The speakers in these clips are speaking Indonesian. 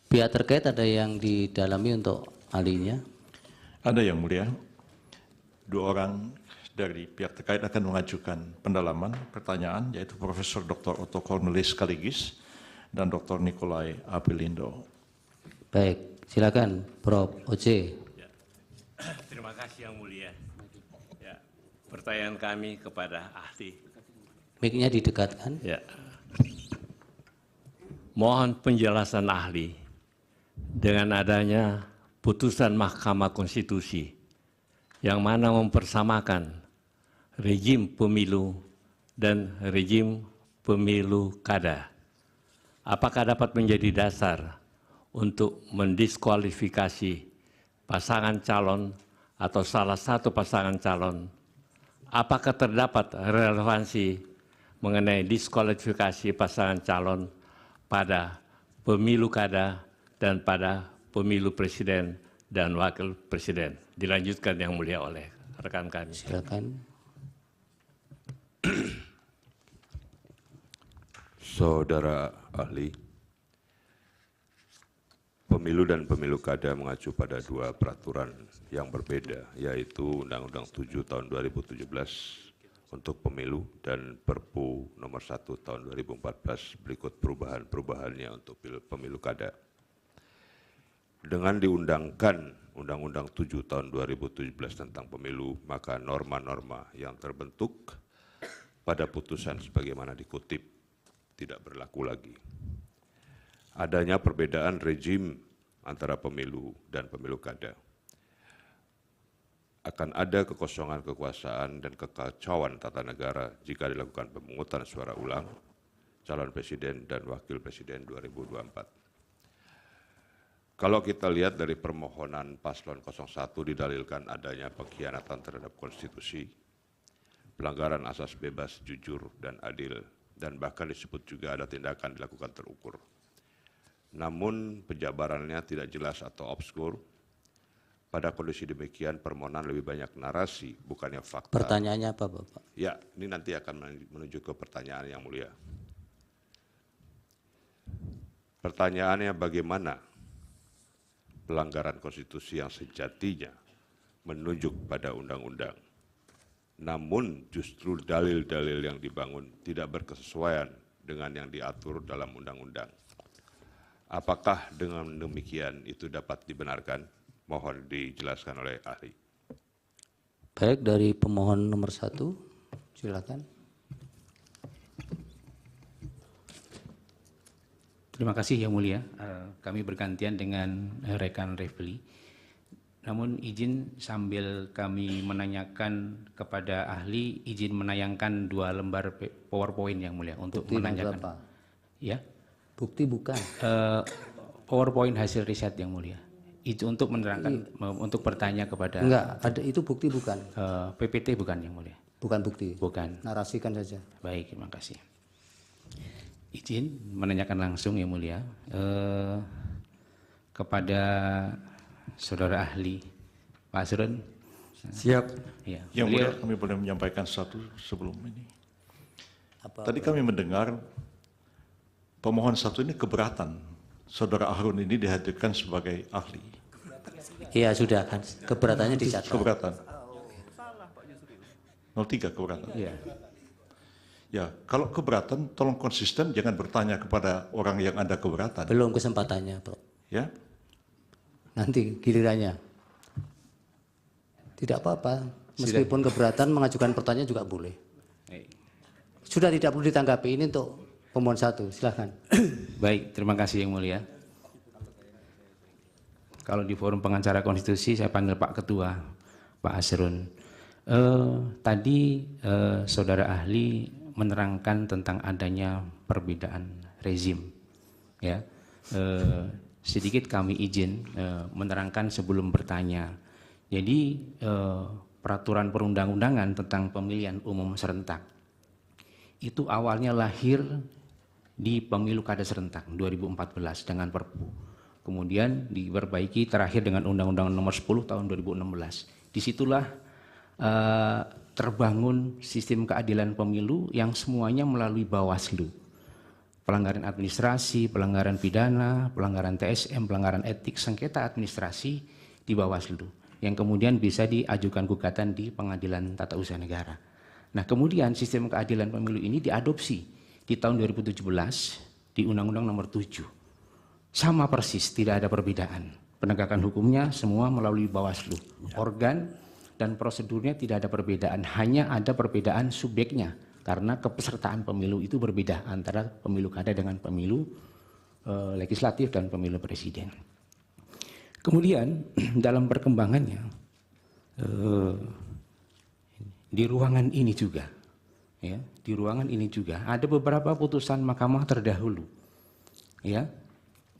Pihak terkait ada yang didalami untuk ahlinya? Ada yang mulia. 2 orang dari pihak terkait akan mengajukan pendalaman pertanyaan, yaitu Profesor Dr. Otto Cornelis sekaligus dan Dr. Nikolai Apelindo. Baik, silakan Prof. Oce. Ya. Terima kasih yang mulia. Ya. Pertanyaan kami kepada ahli. Mic-nya didekatkan. Ya. Mohon penjelasan ahli dengan adanya putusan Mahkamah Konstitusi yang mana mempersamakan rejim pemilu dan rejim pemilu kada. Apakah dapat menjadi dasar untuk mendiskualifikasi pasangan calon atau salah satu pasangan calon? Apakah terdapat relevansi mengenai diskualifikasi pasangan calon pada pemilu kada dan pada pemilu presiden dan wakil presiden? Dilanjutkan yang mulia oleh rekan kami. Silakan. Saudara ahli, pemilu dan pemilu kada mengacu pada 2 peraturan yang berbeda, yaitu Undang-Undang 7 tahun 2017 untuk pemilu dan Perpu nomor 1 tahun 2014 berikut perubahan-perubahannya untuk pemilu kada. Dengan diundangkan Undang-Undang 7 tahun 2017 tentang pemilu, maka norma-norma yang terbentuk pada putusan sebagaimana dikutip tidak berlaku lagi. Adanya perbedaan rejim antara pemilu dan pemilu kada. Akan ada kekosongan kekuasaan dan kekacauan tata negara jika dilakukan pemungutan suara ulang calon presiden dan wakil presiden 2024. Kalau kita lihat dari permohonan paslon 01 didalilkan adanya pengkhianatan terhadap konstitusi, pelanggaran asas bebas, jujur, dan adil, dan bahkan disebut juga ada tindakan dilakukan terukur. Namun penjabarannya tidak jelas atau obskur. Pada kondisi demikian permohonan lebih banyak narasi, bukannya fakta. Pertanyaannya apa, Bapak? Ya, ini nanti akan menuju ke pertanyaan yang mulia. Pertanyaannya bagaimana pelanggaran konstitusi yang sejatinya menunjuk pada undang-undang. Namun justru dalil-dalil yang dibangun tidak berkesesuaian dengan yang diatur dalam undang-undang. Apakah dengan demikian itu dapat dibenarkan? Mohon dijelaskan oleh ahli. Baik, dari pemohon nomor 1, silakan. Terima kasih Yang Mulia. Kami bergantian dengan rekan Refli. Namun izin sambil kami menanyakan kepada ahli, izin menayangkan 2 lembar PowerPoint Yang Mulia untuk Bukti menanyakan. berapa? Ya, Bukti bukan. PowerPoint hasil riset Yang Mulia. Itu untuk menerangkan, untuk bertanya kepada. Enggak, ada itu bukti bukan. PPT bukan Yang Mulia. Bukan bukti. Bukan. Narasikan saja. Baik, terima kasih. Izin menanyakan langsung Yang Mulia kepada saudara ahli Pak Asrun. Siap. Ya, Yang mulia, kami boleh menyampaikan satu sebelum ini. Tadi kami mendengar pemohon 1 ini keberatan saudara Harun ini dihadirkan sebagai ahli. Iya, sudah kan. Keberatannya dicatat. Keberatan. 03 keberatan. Iya. Ya, kalau keberatan tolong konsisten, jangan bertanya kepada orang yang ada keberatan. Belum kesempatannya, Bro. Ya, Nanti gilirannya. Tidak apa-apa. Meskipun keberatan mengajukan pertanyaan juga boleh. Baik. Sudah tidak perlu ditanggapi, ini untuk pemohon 1. Silahkan. Baik, terima kasih Yang Mulia. Kalau di forum pengacara konstitusi saya panggil Pak Ketua, Pak Asrun. Tadi saudara ahli menerangkan tentang adanya perbedaan rezim. Ya, sedikit kami izin menerangkan sebelum bertanya. Jadi peraturan perundang-undangan tentang pemilihan umum serentak itu awalnya lahir di pemilu kada serentak 2014 dengan Perpu. Kemudian diperbaiki terakhir dengan Undang-Undang Nomor 10 Tahun 2016. Disitulah terbangun sistem keadilan pemilu yang semuanya melalui Bawaslu. pelanggaran administrasi, pelanggaran pidana, pelanggaran TSM, pelanggaran etik, sengketa administrasi di Bawaslu yang kemudian bisa diajukan gugatan di Pengadilan Tata Usaha Negara. Nah, kemudian sistem keadilan pemilu ini diadopsi di tahun 2017 di Undang-Undang Nomor 7. Sama persis, tidak ada perbedaan. Penegakan hukumnya semua melalui Bawaslu. Organ dan prosedurnya tidak ada perbedaan, hanya ada perbedaan subjeknya karena kepesertaan pemilu itu berbeda antara pemilu kada dengan pemilu legislatif dan pemilu presiden. Kemudian dalam perkembangannya di ruangan ini juga, ya, di ruangan ini juga ada beberapa putusan Mahkamah terdahulu, ya,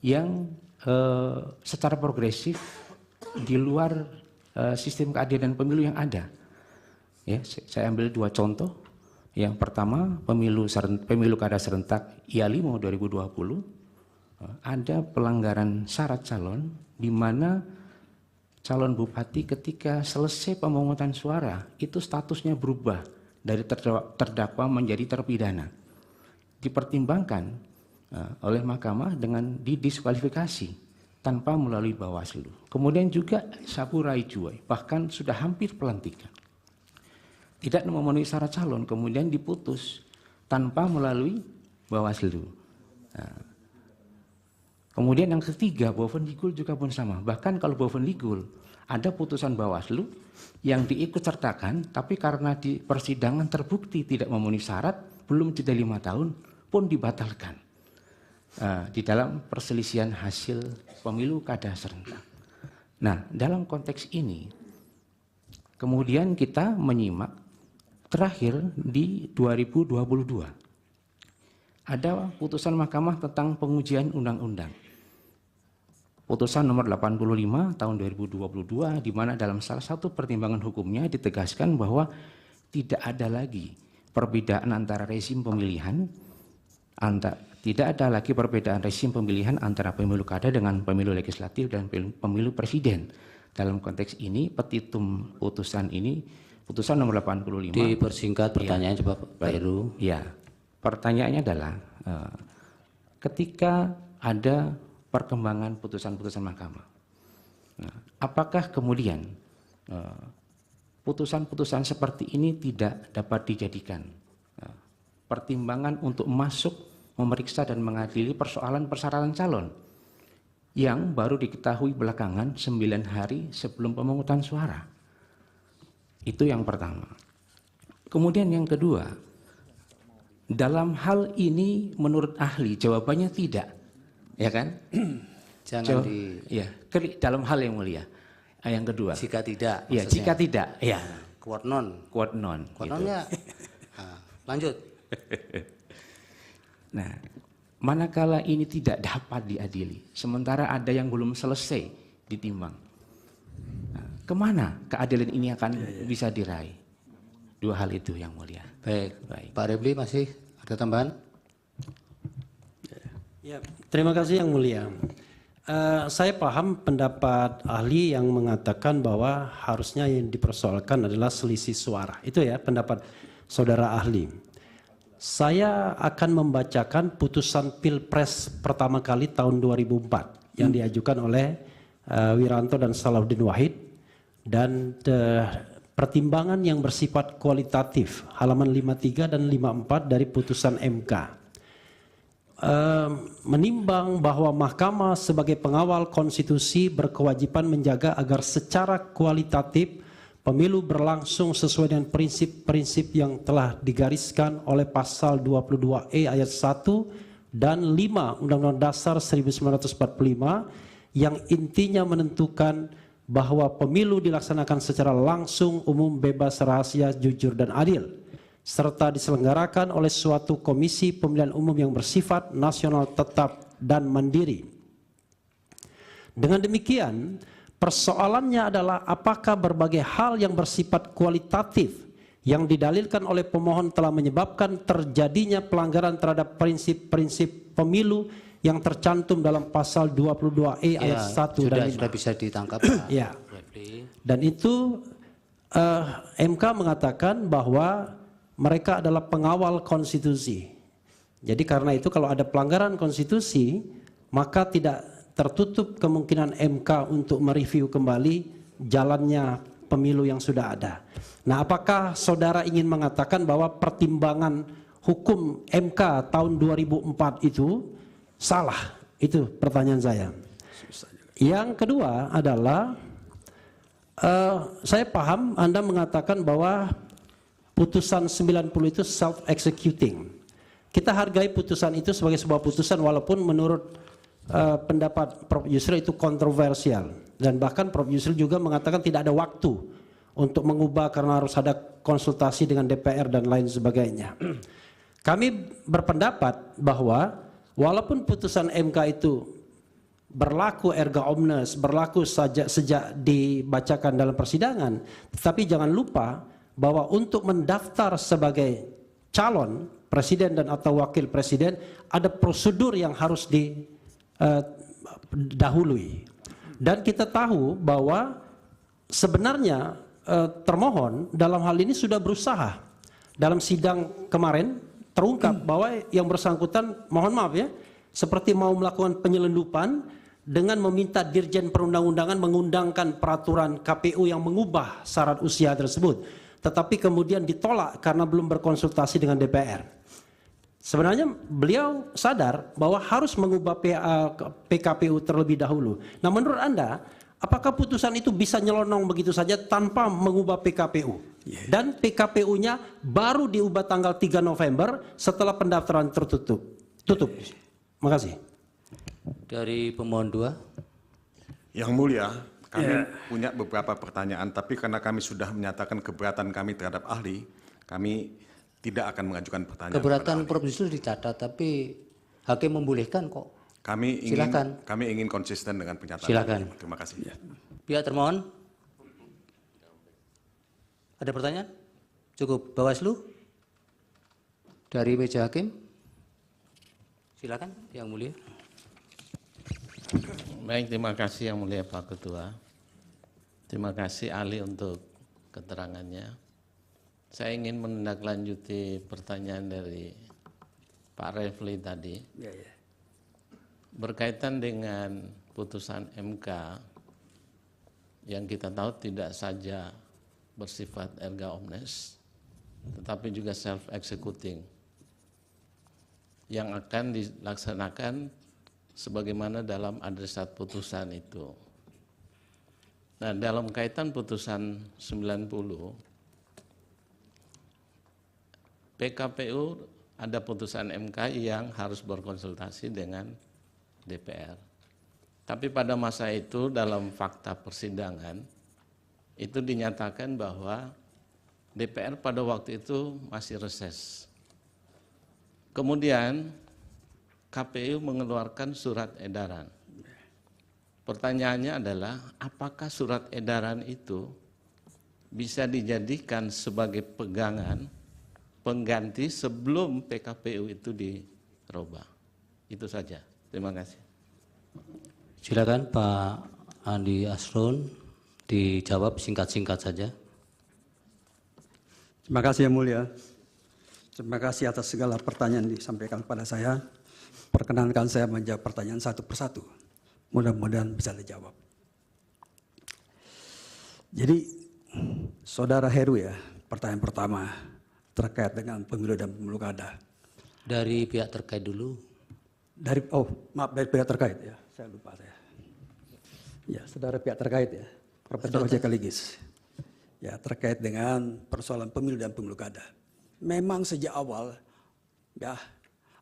yang secara progresif di luar sistem keadilan pemilu yang ada. Ya, saya ambil dua contoh. Yang pertama, pemilu kada serentak IA5 2020 ada pelanggaran syarat calon di mana calon bupati ketika selesai pemungutan suara itu statusnya berubah dari terdakwa menjadi terpidana. Dipertimbangkan oleh mahkamah dengan didiskualifikasi tanpa melalui Bawaslu. Kemudian juga Saburai Juwai bahkan sudah hampir pelantikan. Tidak memenuhi syarat calon kemudian diputus tanpa melalui Bawaslu. Nah, kemudian yang ketiga, Boven Ligul juga pun sama. Bahkan kalau Boven Ligul ada putusan Bawaslu yang diikut sertakan, tapi karena di persidangan terbukti tidak memenuhi syarat, belum jeda 5 tahun pun dibatalkan. Di dalam perselisihan hasil pemilu kada serentak. Nah, dalam konteks ini, kemudian kita menyimak terakhir di 2022. Ada putusan mahkamah tentang pengujian undang-undang. Putusan nomor 85 tahun 2022, di mana dalam salah satu pertimbangan hukumnya ditegaskan bahwa tidak ada lagi perbedaan antara rezim pemilihan, tidak ada lagi perbedaan rezim pemilihan antara pemilu kada dengan pemilu legislatif dan pemilu presiden. Dalam konteks ini, petitum putusan ini, putusan nomor 85. Dipersingkat pertanyaan ya, coba Pak Heru. Ya, pertanyaannya adalah ketika ada perkembangan putusan-putusan mahkamah, nah, apakah kemudian putusan-putusan seperti ini tidak dapat dijadikan pertimbangan untuk masuk memeriksa dan mengadili persoalan persyaratan calon yang baru diketahui belakangan 9 hari sebelum pemungutan suara. Itu yang pertama. Kemudian yang kedua, dalam hal ini menurut ahli jawabannya tidak, ya kan? Jangan dalam hal yang mulia. Yang kedua, jika tidak, ya, jika tidak, ya, quod non. Quod non. Nonnya, lanjut. Nah, manakala ini tidak dapat diadili, sementara ada yang belum selesai ditimbang, nah, kemana keadilan ini akan bisa diraih? Dua hal itu yang mulia. Baik. Pak Repli masih ada tambahan? Ya, terima kasih yang mulia. Saya paham pendapat ahli yang mengatakan bahwa harusnya yang dipersoalkan adalah selisih suara. Itu ya pendapat saudara ahli. Saya akan membacakan putusan Pilpres pertama kali tahun 2004 yang diajukan oleh Wiranto dan Salahuddin Wahid dan pertimbangan yang bersifat kualitatif halaman 53 dan 54 dari putusan MK. Menimbang bahwa Mahkamah sebagai pengawal konstitusi berkewajiban menjaga agar secara kualitatif pemilu berlangsung sesuai dengan prinsip-prinsip yang telah digariskan oleh pasal 22E ayat 1 dan 5 Undang-Undang Dasar 1945 yang intinya menentukan bahwa pemilu dilaksanakan secara langsung, umum, bebas, rahasia, jujur, dan adil, serta diselenggarakan oleh suatu komisi pemilihan umum yang bersifat nasional tetap dan mandiri. Dengan demikian, persoalannya adalah apakah berbagai hal yang bersifat kualitatif yang didalilkan oleh pemohon telah menyebabkan terjadinya pelanggaran terhadap prinsip-prinsip pemilu yang tercantum dalam pasal 22E ayat 1 dan 5. Sudah bisa ditangkap. Ya. Dan itu MK mengatakan bahwa mereka adalah pengawal konstitusi. Jadi karena itu kalau ada pelanggaran konstitusi, maka tidak tertutup kemungkinan MK untuk mereview kembali jalannya pemilu yang sudah ada. Nah, apakah saudara ingin mengatakan bahwa pertimbangan hukum MK tahun 2004 itu salah? Itu pertanyaan saya. Yang kedua adalah saya paham Anda mengatakan bahwa putusan 90 itu self-executing. Kita hargai putusan itu sebagai sebuah putusan walaupun menurut pendapat Prof. Yusril itu kontroversial. Dan bahkan Prof. Yusril juga mengatakan tidak ada waktu untuk mengubah karena harus ada konsultasi dengan DPR dan lain sebagainya. Kami berpendapat bahwa walaupun putusan MK itu berlaku erga omnes, berlaku sejak dibacakan dalam persidangan, tetapi jangan lupa bahwa untuk mendaftar sebagai calon presiden dan atau wakil presiden ada prosedur yang harus didahului. Dan kita tahu bahwa sebenarnya termohon dalam hal ini sudah berusaha. Dalam sidang kemarin terungkap bahwa yang bersangkutan, mohon maaf ya, seperti mau melakukan penyelundupan dengan meminta Dirjen Perundang-undangan mengundangkan peraturan KPU yang mengubah syarat usia tersebut. Tetapi kemudian ditolak karena belum berkonsultasi dengan DPR. Sebenarnya beliau sadar bahwa harus mengubah PKPU terlebih dahulu. Nah, menurut Anda, apakah putusan itu bisa nyelonong begitu saja tanpa mengubah PKPU? Dan PKPU-nya baru diubah tanggal 3 November setelah pendaftaran tertutup. Tutup. Makasih. Dari pemohon 2. Yang mulia, kami punya beberapa pertanyaan, tapi karena kami sudah menyatakan keberatan kami terhadap ahli, kami tidak akan mengajukan pertanyaan. Keberatan Prof. Yusril dicatat, tapi hakim membolehkan kok. Kami ingin konsisten dengan pernyataan. Silakan. Terima kasih. Pihak termohon. Ada pertanyaan? Cukup. Bawaslu. Dari meja hakim. Silakan, Yang Mulia. Baik, terima kasih Yang Mulia Pak Ketua. Terima kasih ahli untuk keterangannya. Saya ingin menindaklanjuti pertanyaan dari Pak Refli tadi. Berkaitan dengan putusan MK yang kita tahu tidak saja bersifat erga omnes, tetapi juga self-executing yang akan dilaksanakan sebagaimana dalam adresat putusan itu. Nah, dalam kaitan putusan 90, PKPU ada putusan MK yang harus berkonsultasi dengan DPR. Tapi pada masa itu dalam fakta persidangan itu dinyatakan bahwa DPR pada waktu itu masih reses. Kemudian KPU mengeluarkan surat edaran. Pertanyaannya adalah apakah surat edaran itu bisa dijadikan sebagai pegangan pengganti sebelum PKPU itu dirubah. Itu saja. Terima kasih. Silakan Pak Andi Asrun dijawab singkat-singkat saja. Terima kasih Yang Mulia. Terima kasih atas segala pertanyaan yang disampaikan kepada saya. Perkenankan saya menjawab pertanyaan satu persatu. Mudah-mudahan bisa dijawab. Jadi, Saudara Heru ya, pertanyaan pertama terkait dengan pemilu dan pemilu kada. Dari pihak terkait dulu. Dari pihak terkait ya, saya lupa saya. Ya, saudara pihak terkait ya, Profesor Ojek Kaligis. Ya, terkait dengan persoalan pemilu dan pemilu kada. Memang sejak awal ya,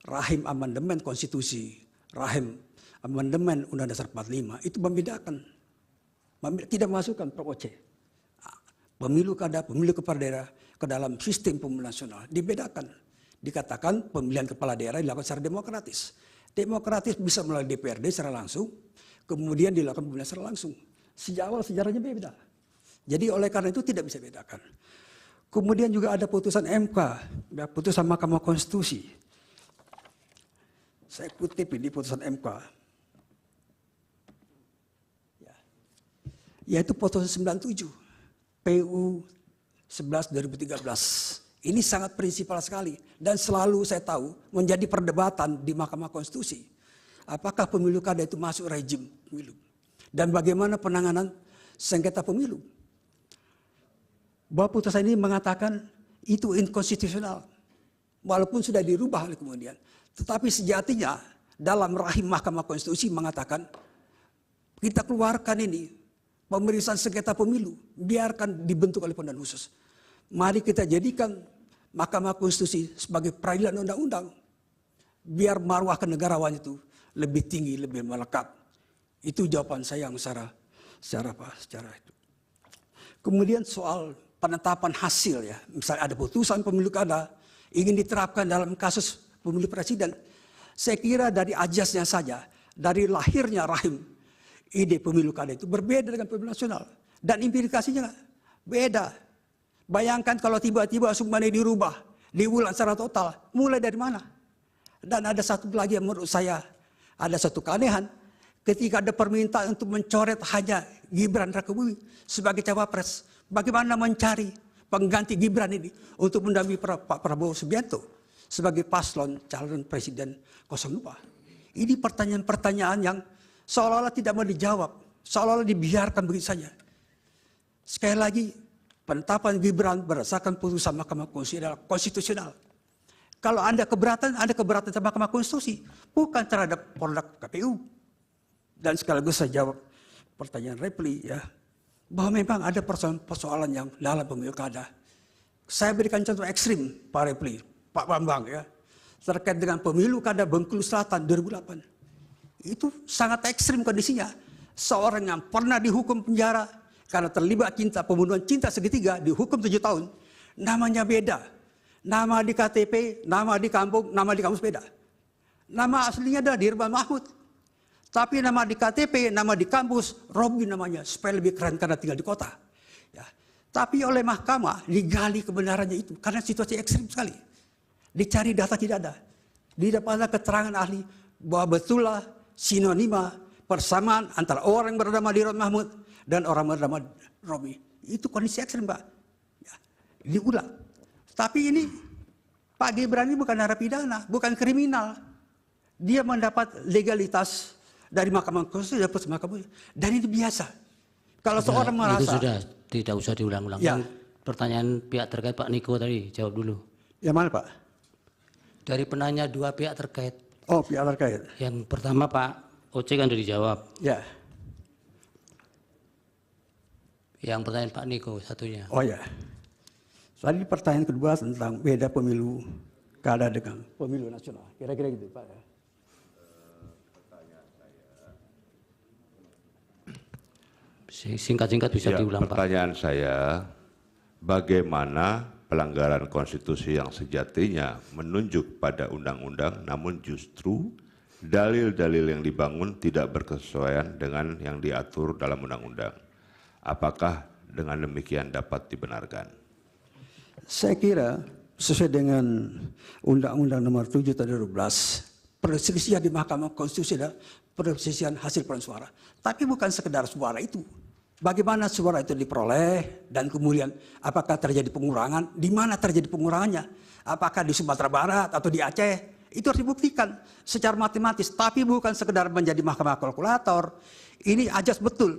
rahim amandemen konstitusi, rahim amandemen Undang-Undang Dasar 45 itu membedakan. Tidak masukkan Prof. Oce. Pemilu kada, pemilu kepala daerah ke dalam sistem pemilu nasional dibedakan. Dikatakan pemilihan kepala daerah dilakukan secara demokratis. Demokratis bisa melalui DPRD secara langsung, kemudian dilakukan pemilihan secara langsung. Sejak awal sejarahnya beda. Jadi oleh karena itu tidak bisa bedakan. Kemudian juga ada putusan MK, ya, putusan Mahkamah Konstitusi. Saya kutip ini putusan MK. Ya. Yaitu putusan 97, PU 11 2013. Ini sangat prinsipal sekali dan selalu saya tahu menjadi perdebatan di Mahkamah Konstitusi. Apakah pemilu kada itu masuk rejim pemilu? Dan bagaimana penanganan sengketa pemilu? Bahwa putusan ini mengatakan itu inkonstitusional. Walaupun sudah dirubah oleh kemudian. Tetapi sejatinya dalam rahim Mahkamah Konstitusi mengatakan kita keluarkan ini pemeriksaan sengketa pemilu. Biarkan dibentuk oleh pemilihan khusus. Mari kita jadikan Mahkamah Konstitusi sebagai peradilan undang-undang. Biar marwah kenegarawan itu lebih tinggi, lebih melekat. Itu jawaban saya yang secara itu. Kemudian soal penetapan hasil ya. Misalnya ada putusan pemilu kada ingin diterapkan dalam kasus pemilu presiden. Saya kira dari ajasnya saja, dari lahirnya rahim ide pemilu kada itu berbeda dengan pemilu nasional. Dan implikasinya beda. Bayangkan kalau tiba-tiba semuanya dirubah, diulang secara total, mulai dari mana? Dan ada satu lagi yang menurut saya ada satu keanehan, ketika ada permintaan untuk mencoret hanya Gibran Rakebumi sebagai cawapres, bagaimana mencari pengganti Gibran ini untuk mendampingi Pak Prabowo Subianto sebagai paslon calon presiden 02. Ini pertanyaan-pertanyaan yang seolah-olah tidak mau dijawab, seolah-olah dibiarkan begitu saja. Sekali lagi, penetapan Gibran berdasarkan putusan Mahkamah Konstitusi adalah konstitusional. Kalau Anda keberatan terhadap Mahkamah Konstitusi, bukan terhadap produk KPU. Dan sekaligus saya jawab pertanyaan Repli ya, bahwa memang ada persoalan yang dalam pemilu kada. Saya berikan contoh ekstrim Pak Repli, Pak Bambang ya, terkait dengan pemilu kada Bengkulu Selatan 2008. Itu sangat ekstrim kondisinya. Seorang yang pernah dihukum penjara karena terlibat pembunuhan cinta segitiga, dihukum 7 tahun. Namanya beda. Nama di KTP, nama di kampung, nama di kampus beda. Nama aslinya adalah Dirban Mahmud. Tapi nama di KTP, nama di kampus, Robi namanya. Supaya lebih keren karena tinggal di kota. Ya. Tapi oleh mahkamah digali kebenarannya itu. Karena situasi ekstrim sekali. Dicari data tidak ada. Didapatkan keterangan ahli bahwa betullah sinonima persamaan antara orang yang bernama Dirban Mahmud dan orang bernama Robi. Itu kondisi ekstrim Pak. Ya, diulang. Tapi ini Pak Gibran ini bukan narapidana, bukan kriminal. Dia mendapat legalitas dari Mahkamah Konstitusi, dan ini biasa. Kalau seorang merasa... Itu sudah, tidak usah diulang-ulang. Ya. Pertanyaan pihak terkait Pak Niko tadi, jawab dulu. Yang mana Pak? Dari penanya dua pihak terkait. Oh, pihak terkait. Yang pertama Pak Oce kan sudah dijawab. Ya. Yang pertanyaan Pak Niko satunya. Oh ya. Tadi pertanyaan kedua tentang beda pemilu kada dengan pemilu nasional. Kira-kira gitu Pak. Singkat-singkat bisa Ya, diulang Pak. pertanyaan saya, bagaimana pelanggaran konstitusi yang sejatinya menunjuk pada undang-undang namun justru dalil-dalil yang dibangun tidak berkesesuaian dengan yang diatur dalam undang-undang. Apakah dengan demikian dapat dibenarkan? Saya kira sesuai dengan Undang-Undang Nomor 7 Tahun 2012, perselisihan di Mahkamah Konstitusi adalah perselisihan hasil perolehan suara. Tapi bukan sekedar suara itu. Bagaimana suara itu diperoleh dan kemudian apakah terjadi pengurangan, di mana terjadi pengurangannya, apakah di Sumatera Barat atau di Aceh, itu harus dibuktikan secara matematis. Tapi bukan sekedar menjadi mahkamah kalkulator. Ini ajas betul.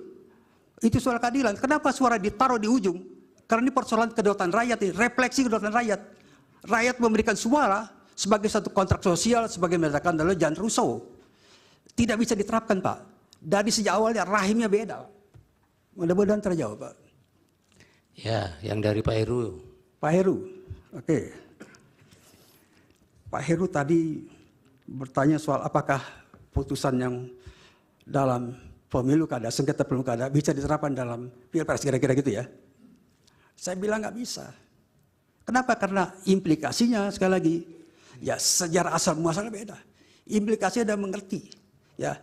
Itu soal keadilan. Kenapa suara ditaruh di ujung? Karena ini persoalan kedaulatan rakyat, ini refleksi kedaulatan rakyat. Rakyat memberikan suara sebagai satu kontrak sosial, sebagai mengatakan adalah Jean Rousseau. Tidak bisa diterapkan Pak. Dari sejak awalnya rahimnya beda. Mudah-mudahan terjawab Pak. Ya, yang dari Pak Heru. Pak Heru, oke. Pak Heru tadi bertanya soal apakah putusan yang dalam pemilu kada, sengketa pemilu kada bisa diterapkan dalam pilpres, kira-kira gitu ya. Saya bilang nggak bisa. Kenapa? Karena implikasinya sekali lagi, ya sejarah asal muasalnya beda. Implikasinya udah mengerti. Ya,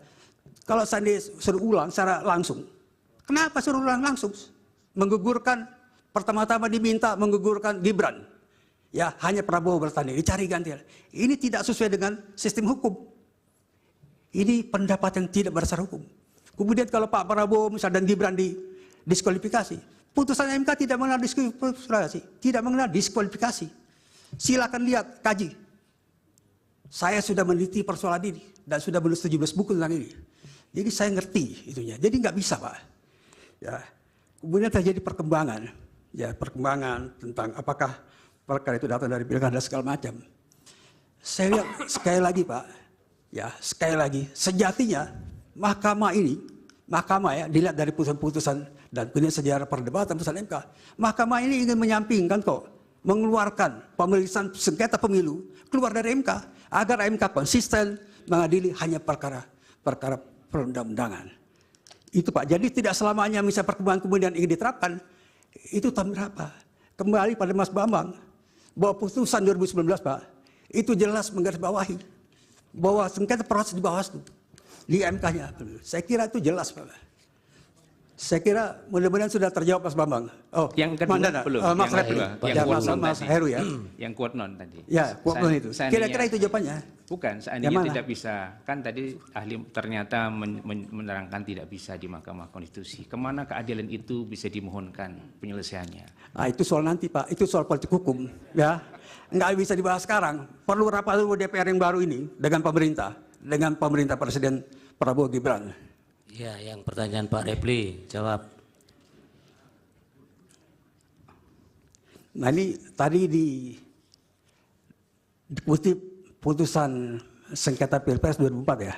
kalau saya suruh ulang secara langsung, kenapa suruh ulang langsung? Menggugurkan, pertama-tama diminta menggugurkan Gibran. Ya, hanya Prabowo bertanding, dicari gantian. Ini tidak sesuai dengan sistem hukum. Ini pendapat yang tidak berdasar hukum. Kemudian kalau Pak Prabowo misalnya dan Gibran diskualifikasi, putusan MK tidak mengenal diskualifikasi, tidak mengenal diskualifikasi. Silakan lihat, kaji. Saya sudah meneliti persoalan ini dan sudah menulis 17 buku tentang ini. Jadi saya ngerti itunya. Jadi nggak bisa, Pak. Ya. Kemudian terjadi perkembangan, ya perkembangan tentang apakah perkara itu datang dari pilkada segala macam. Saya lihat sekali lagi, Pak. Ya, sekali lagi, sejatinya mahkamah ini, mahkamah ya dilihat dari putusan-putusan dan kemudian sejarah perdebatan putusan MK. Mahkamah ini ingin menyampingkan kok, mengeluarkan pemeriksaan sengketa pemilu keluar dari MK agar MK konsisten mengadili hanya perkara perundang-undangan. Itu Pak. Jadi tidak selamanya misalnya perkembangan kemudian ingin diterapkan. Itu tahun berapa? Kembali pada Mas Bambang bahwa putusan 2019 Pak itu jelas menggarisbawahi bahwa sengketa proses di Bawaslu di MK-nya. Saya kira itu jelas Pak. Saya kira mudah-mudahan sudah terjawab Mas Bambang. Oh, yang kedua Mandana, belum. Mas yang Refli, kedua, ya, Mas Heru ya. Yang quote non tadi. Ya, quote non itu. Kira-kira itu jawabannya. Bukan, seandainya tidak bisa. Kan tadi ahli ternyata menerangkan tidak bisa di Mahkamah Konstitusi. Kemana keadilan itu bisa dimohonkan penyelesaiannya? Nah, itu soal nanti Pak, itu soal politik hukum. Ya, nggak bisa dibahas sekarang. Perlu rapat dulu DPR yang baru ini dengan pemerintah Presiden Prabowo Gibran. Ya, yang pertanyaan Pak Refli, jawab. Nah ini tadi dikutip putusan sengketa Pilpres 2004 ya.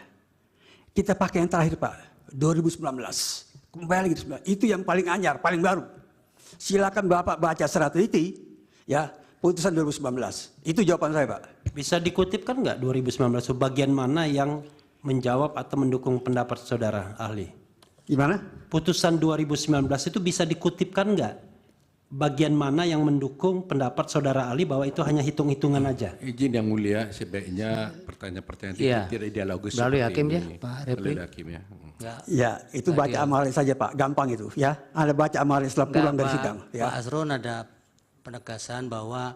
Kita pakai yang terakhir Pak, 2019. Kembali lagi 2019. Itu yang paling anyar, paling baru. Silakan Bapak baca secara teliti ya, putusan 2019. Itu jawaban saya Pak. Bisa dikutipkan nggak 2019 bagian mana yang menjawab atau mendukung pendapat saudara ahli? Gimana? Putusan 2019 itu bisa dikutipkan nggak? Bagian mana yang mendukung pendapat saudara ahli bahwa itu hanya hitung-hitungan aja? Izin yang mulia, sebaiknya pertanyaan-pertanyaan Iya. tidak dialogis Melalui seperti hakim ini. ya, Pak Refli. Melalui hakim ya. Ya, itu baca amalnya saja Pak, gampang itu ya. Ada baca amalnya setelah pulang dari sidang. Ya. Pak Asron ada penegasan bahwa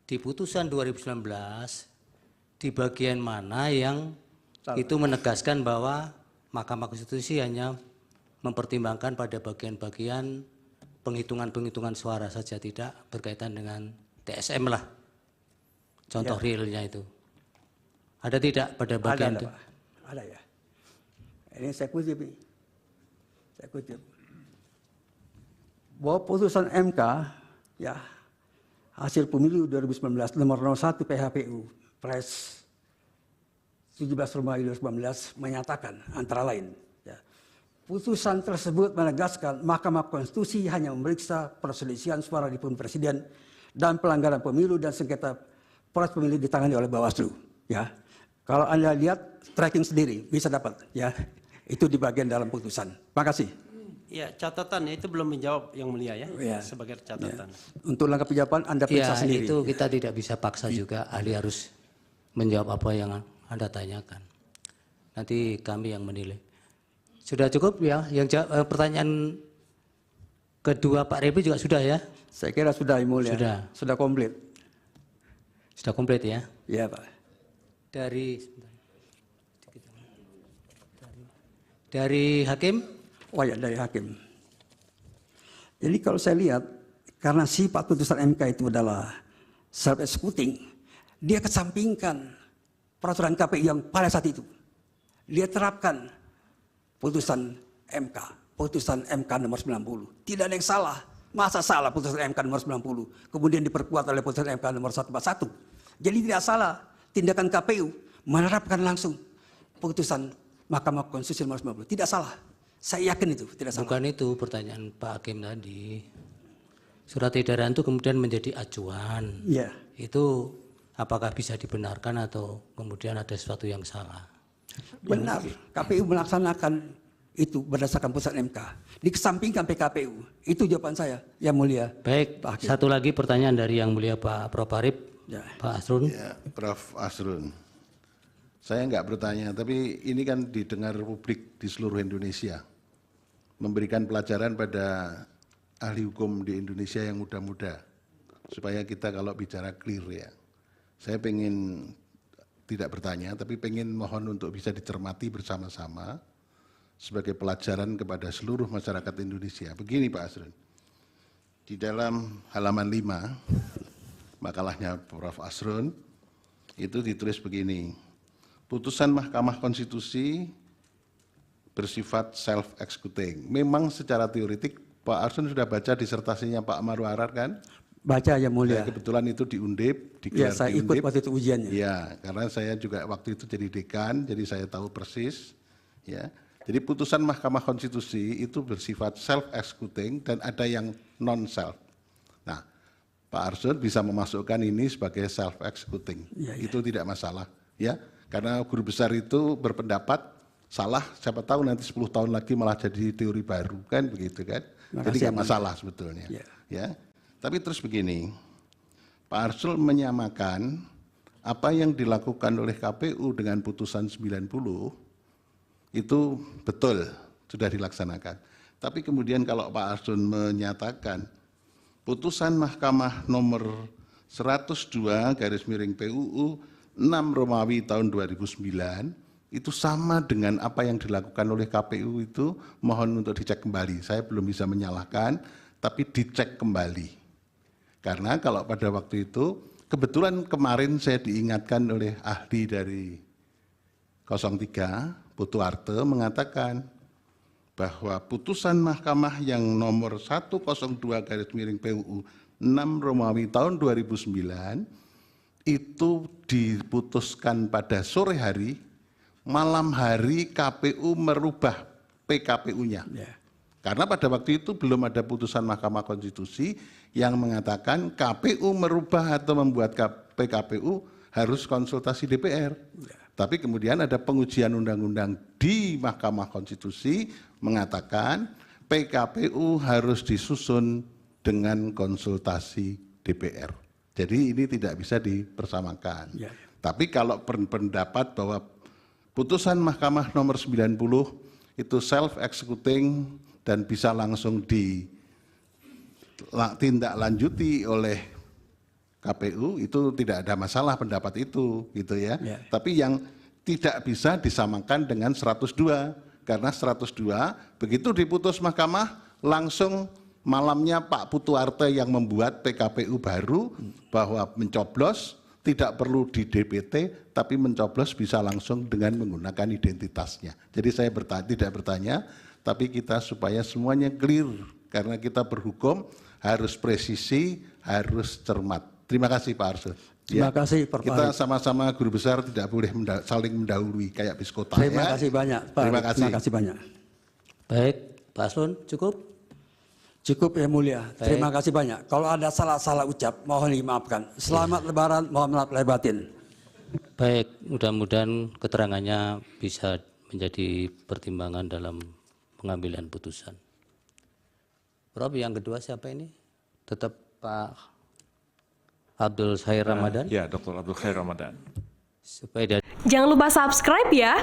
di putusan 2019 di bagian mana yang itu menegaskan bahwa Mahkamah Konstitusi hanya mempertimbangkan pada bagian-bagian penghitungan suara saja, tidak berkaitan dengan TSM lah. Contoh Ya. realnya itu. Ada tidak pada bagian Ada, itu? Pak. Ada ya. Ini saya kutip. Bahwa putusan MK ya hasil pemilu 2019 nomor 01 PHPU Pres 17 Februari 2019 menyatakan antara lain ya, putusan tersebut menegaskan Mahkamah Konstitusi hanya memeriksa perselisihan suara di pemilu presiden dan pelanggaran pemilu dan sengketa proses pemilu ditangani oleh Bawaslu ya. Kalau Anda lihat tracking sendiri bisa dapat ya. Itu di bagian dalam putusan. Makasih. Ya, catatannya itu belum menjawab yang mulia ya, Ya. sebagai catatan. Untuk lengkap jawaban Anda Ya, periksa sendiri. itu kita tidak bisa paksa juga. Ahli harus menjawab apa yang Anda tanyakan. Nanti kami yang menilai. Sudah cukup ya? Yang pertanyaan kedua Pak Refli juga sudah ya? Saya kira sudah Yang Mulia. Sudah komplit. Sudah komplit ya? Iya Pak. Dari hakim? Oh ya, dari hakim. Jadi kalau saya lihat, karena sifat putusan MK itu adalah self-executing, dia kesampingkan peraturan KPI yang pada saat itu. Dia terapkan putusan MK nomor 90. Tidak ada yang salah. Masa salah putusan MK nomor 90, kemudian diperkuat oleh putusan MK nomor 141. Jadi tidak salah tindakan KPU menerapkan langsung putusan Mahkamah Konstitusi nomor 90. Tidak salah. Saya yakin itu tidak salah. Bukan itu pertanyaan Pak Hakim tadi. Surat edaran itu kemudian menjadi acuan. Iya. Itu apakah bisa dibenarkan atau kemudian ada sesuatu yang salah? Benar. KPU melaksanakan itu berdasarkan putusan MK. Dikesampingkan PKPU. Itu jawaban saya, Yang Mulia. Baik, Pak Hakim. satu lagi pertanyaan dari Yang Mulia Pak Prof. Arip. Ya. Pak Asrun. Ya, Prof. Asrun. Saya enggak bertanya, tapi ini kan didengar publik di seluruh Indonesia. Memberikan pelajaran pada ahli hukum di Indonesia yang muda-muda. Supaya kita kalau bicara clear ya. Saya pengen tidak bertanya, tapi pengen mohon untuk bisa dicermati bersama-sama sebagai pelajaran kepada seluruh masyarakat Indonesia. Begini Pak Asrun. Di dalam halaman 5, makalahnya Prof. Asrun, itu ditulis begini, putusan Mahkamah Konstitusi bersifat self-executing. Memang secara teoretik Pak Asrun sudah baca disertasinya Pak Marwarar kan? Baca Yang Mulia. Ya, kebetulan itu di Undip, Ya, saya ikut waktu itu ujiannya. Ya, karena saya juga waktu itu jadi dekan, jadi saya tahu persis. Ya, jadi putusan Mahkamah Konstitusi itu bersifat self-executing dan ada yang non-self. Nah, Pak Arsul bisa memasukkan ini sebagai self-executing. Ya, ya. Itu tidak masalah. Ya, karena guru besar itu berpendapat salah, siapa tahu nanti 10 tahun lagi malah jadi teori baru kan begitu kan. Jadi nggak masalah sebetulnya. Ya. Ya. Tapi terus begini, Pak Arsul menyamakan apa yang dilakukan oleh KPU dengan putusan 90 itu betul sudah dilaksanakan. Tapi kemudian kalau Pak Arsul menyatakan putusan Mahkamah nomor 102/PUU 6 Romawi tahun 2009 itu sama dengan apa yang dilakukan oleh KPU itu, mohon untuk dicek kembali. Saya belum bisa menyalahkan, tapi dicek kembali. Karena kalau pada waktu itu, kebetulan kemarin saya diingatkan oleh ahli dari 03, Putu Arte, mengatakan bahwa putusan Mahkamah yang nomor 102/PUU 6 Romawi tahun 2009 itu diputuskan pada sore hari, malam hari KPU merubah PKPU-nya. Ya. Karena pada waktu itu belum ada putusan Mahkamah Konstitusi yang mengatakan KPU merubah atau membuat PKPU harus konsultasi DPR. Ya. Tapi kemudian ada pengujian undang-undang di Mahkamah Konstitusi mengatakan PKPU harus disusun dengan konsultasi DPR. Jadi ini tidak bisa dipersamakan. Ya. Tapi kalau pendapat bahwa putusan Mahkamah nomor 90 itu self-executing dan bisa langsung ditindaklanjuti oleh KPU, itu tidak ada masalah pendapat itu, gitu ya. Ya. Tapi yang tidak bisa disamakan dengan 102, karena 102 begitu diputus Mahkamah langsung malamnya Pak Putu Arte yang membuat PKPU baru bahwa mencoblos tidak perlu di DPT, tapi mencoblos bisa langsung dengan menggunakan identitasnya. Jadi saya tidak bertanya, tapi kita supaya semuanya clear, karena kita berhukum harus presisi, harus cermat. Terima kasih Pak Arsul. Terima kasih Pak Farid. Kita sama-sama guru besar tidak boleh saling mendahului kayak biskota. Terima kasih banyak Pak. Terima kasih. Terima kasih banyak. Baik, Pak Asrun cukup? Cukup Yang Mulia. Baik. Terima kasih banyak. Kalau ada salah-salah ucap, mohon dimaafkan. Selamat Lebaran, mohon maaf lahir batin. Baik, mudah-mudahan keterangannya bisa menjadi pertimbangan dalam pengambilan putusan. Prof, yang kedua siapa ini? Tetap Pak Abdul Khair Ramadan? Ya, Dr. Abdul Khair Ramadan. Supaya Jangan lupa subscribe ya.